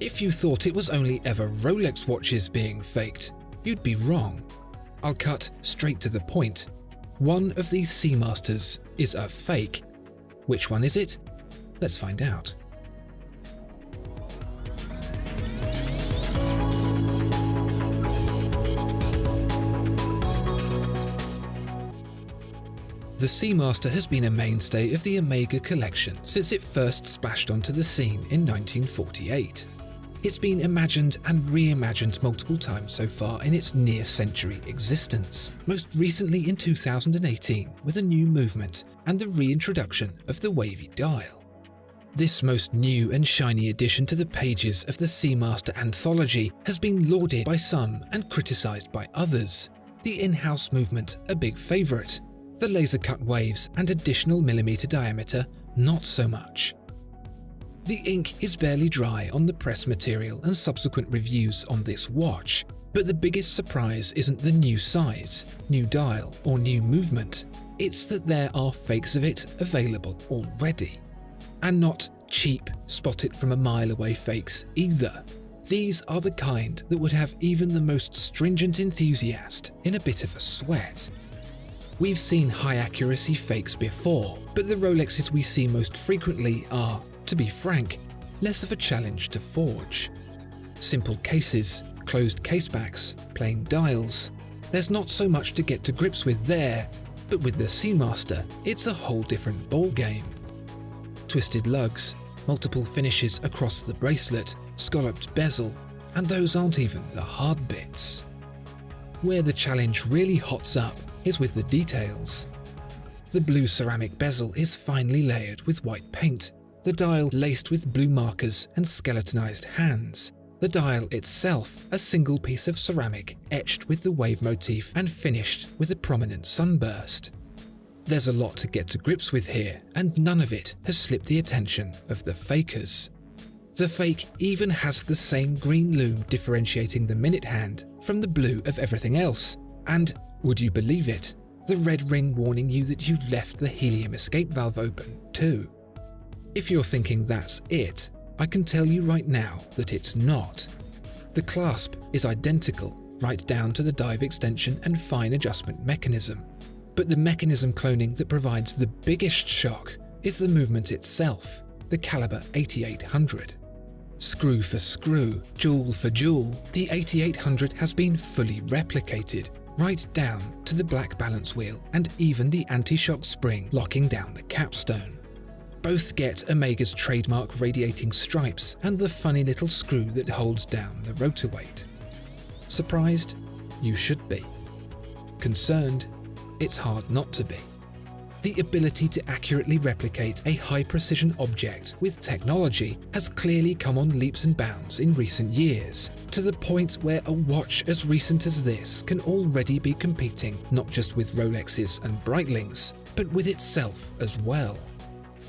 If you thought it was only ever Rolex watches being faked, you'd be wrong. I'll cut straight to the point. One of these Seamasters is a fake. Which one is it? Let's find out. The Seamaster has been a mainstay of the Omega collection since it first splashed onto the scene in 1948. It's been imagined and reimagined multiple times so far in its near-century existence, most recently in 2018 with a new movement and the reintroduction of the wavy dial. This most new and shiny addition to the pages of the Seamaster anthology has been lauded by some and criticised by others. The in-house movement, a big favourite. The laser-cut waves and additional millimetre diameter, not so much. The ink is barely dry on the press material and subsequent reviews on this watch, but the biggest surprise isn't the new size, new dial or new movement, it's that there are fakes of it available already. And not cheap, spot it from a mile away fakes either. These are the kind that would have even the most stringent enthusiast in a bit of a sweat. We've seen high accuracy fakes before, but the Rolexes we see most frequently are, to be frank, less of a challenge to forge. Simple cases, closed casebacks, plain dials. There's not so much to get to grips with there, but with the Seamaster, it's a whole different ballgame. Twisted lugs, multiple finishes across the bracelet, scalloped bezel, and those aren't even the hard bits. Where the challenge really hots up is with the details. The blue ceramic bezel is finely layered with white paint, the dial laced with blue markers and skeletonized hands, the dial itself a single piece of ceramic etched with the wave motif and finished with a prominent sunburst. There's a lot to get to grips with here, and none of it has slipped the attention of the fakers. The fake even has the same green loom differentiating the minute hand from the blue of everything else, and would you believe it, the red ring warning you that you've left the helium escape valve open too. If you're thinking that's it, I can tell you right now that it's not. The clasp is identical, right down to the dive extension and fine adjustment mechanism. But the mechanism cloning that provides the biggest shock is the movement itself, the caliber 8800. Screw for screw, jewel for jewel, the 8800 has been fully replicated, right down to the black balance wheel and even the anti-shock spring locking down the capstone. Both get Omega's trademark radiating stripes and the funny little screw that holds down the rotor weight. Surprised? You should be. Concerned? It's hard not to be. The ability to accurately replicate a high-precision object with technology has clearly come on leaps and bounds in recent years, to the point where a watch as recent as this can already be competing not just with Rolexes and Breitlings, but with itself as well.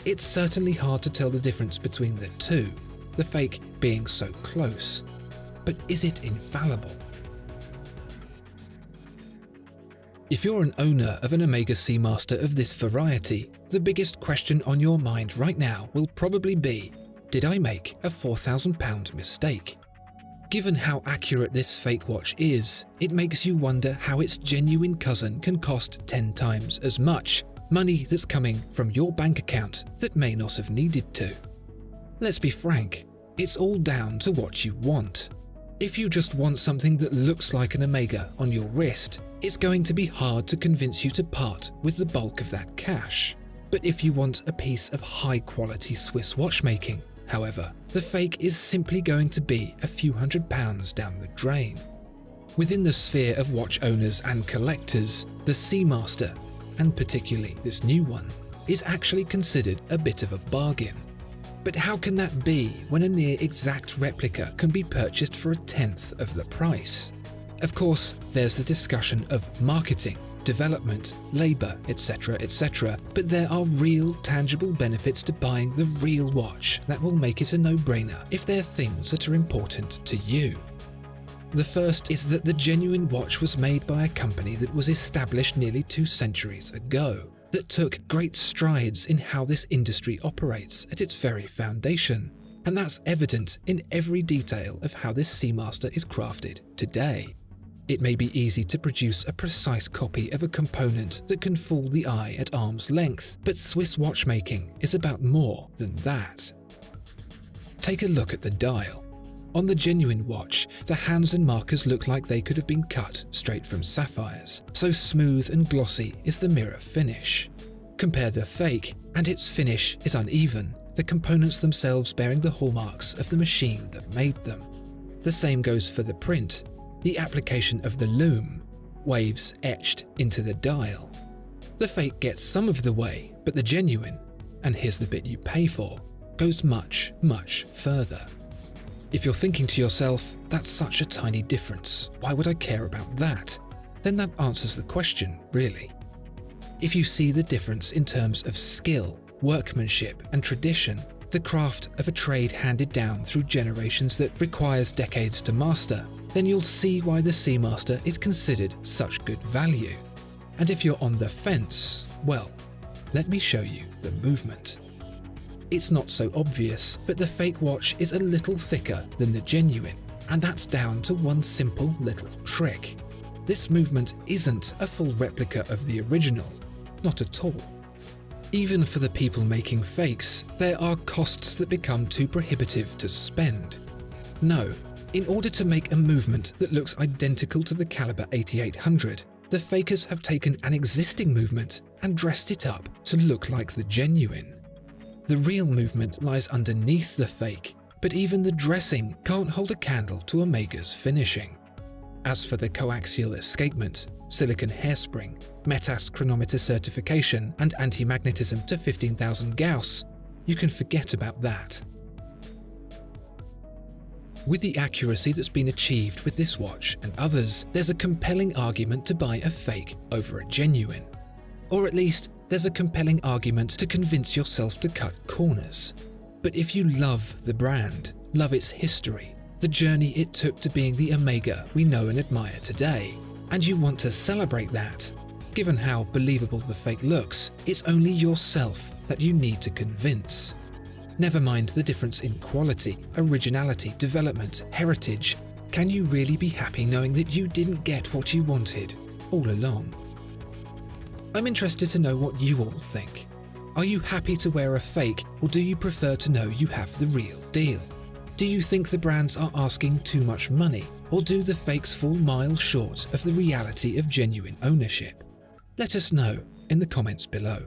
It's certainly hard to tell the difference between the two, the fake being so close. But is it infallible? If you're an owner of an Omega Seamaster of this variety, the biggest question on your mind right now will probably be, did I make a £4,000 mistake? Given how accurate this fake watch is, it makes you wonder how its genuine cousin can cost 10 times as much, money that's coming from your bank account that may not have needed to. Let's be frank, it's all down to what you want. If you just want something that looks like an Omega on your wrist, it's going to be hard to convince you to part with the bulk of that cash. But if you want a piece of high-quality Swiss watchmaking, however, the fake is simply going to be a few £100s down the drain. Within the sphere of watch owners and collectors, the Seamaster, and particularly this new one, is actually considered a bit of a bargain. But how can that be when a near-exact replica can be purchased for 1/10 of the price? Of course, there's the discussion of marketing, development, labour, etc., etc., but there are real, tangible benefits to buying the real watch that will make it a no-brainer if they're things that are important to you. The first is that the genuine watch was made by a company that was established nearly 2 centuries ago, that took great strides in how this industry operates at its very foundation. and that's evident in every detail of how this Seamaster is crafted today. It may be easy to produce a precise copy of a component that can fool the eye at arm's length, but Swiss watchmaking is about more than that. Take a look at the dial. On the genuine watch, the hands and markers look like they could have been cut straight from sapphires, so smooth and glossy is the mirror finish. Compare the fake, and its finish is uneven, the components themselves bearing the hallmarks of the machine that made them. The same goes for the print, the application of the loom, waves etched into the dial. The fake gets some of the way, but the genuine, and here's the bit you pay for, goes much, much further. If you're thinking to yourself, that's such a tiny difference, why would I care about that? Then that answers the question, really. If you see the difference in terms of skill, workmanship, and tradition, the craft of a trade handed down through generations that requires decades to master, then you'll see why the Seamaster is considered such good value. And if you're on the fence, well, let me show you the movement. It's not so obvious, but the fake watch is a little thicker than the genuine, and that's down to one simple little trick. This movement isn't a full replica of the original, not at all. Even for the people making fakes, there are costs that become too prohibitive to spend. No, in order to make a movement that looks identical to the caliber 8800, the fakers have taken an existing movement and dressed it up to look like the genuine. The real movement lies underneath the fake, but even the dressing can't hold a candle to Omega's finishing. As for the coaxial escapement, silicon hairspring, METAS chronometer certification, and anti-magnetism to 15,000 Gauss, you can forget about that. With the accuracy that's been achieved with this watch and others, there's a compelling argument to buy a fake over a genuine. Or at least, there's a compelling argument to convince yourself to cut corners. But if you love the brand, love its history, the journey it took to being the Omega we know and admire today, and you want to celebrate that, given how believable the fake looks, it's only yourself that you need to convince. Never mind the difference in quality, originality, development, heritage. Can you really be happy knowing that you didn't get what you wanted all along? I'm interested to know what you all think. Are you happy to wear a fake, or do you prefer to know you have the real deal? Do you think the brands are asking too much money, or do the fakes fall miles short of the reality of genuine ownership? Let us know in the comments below.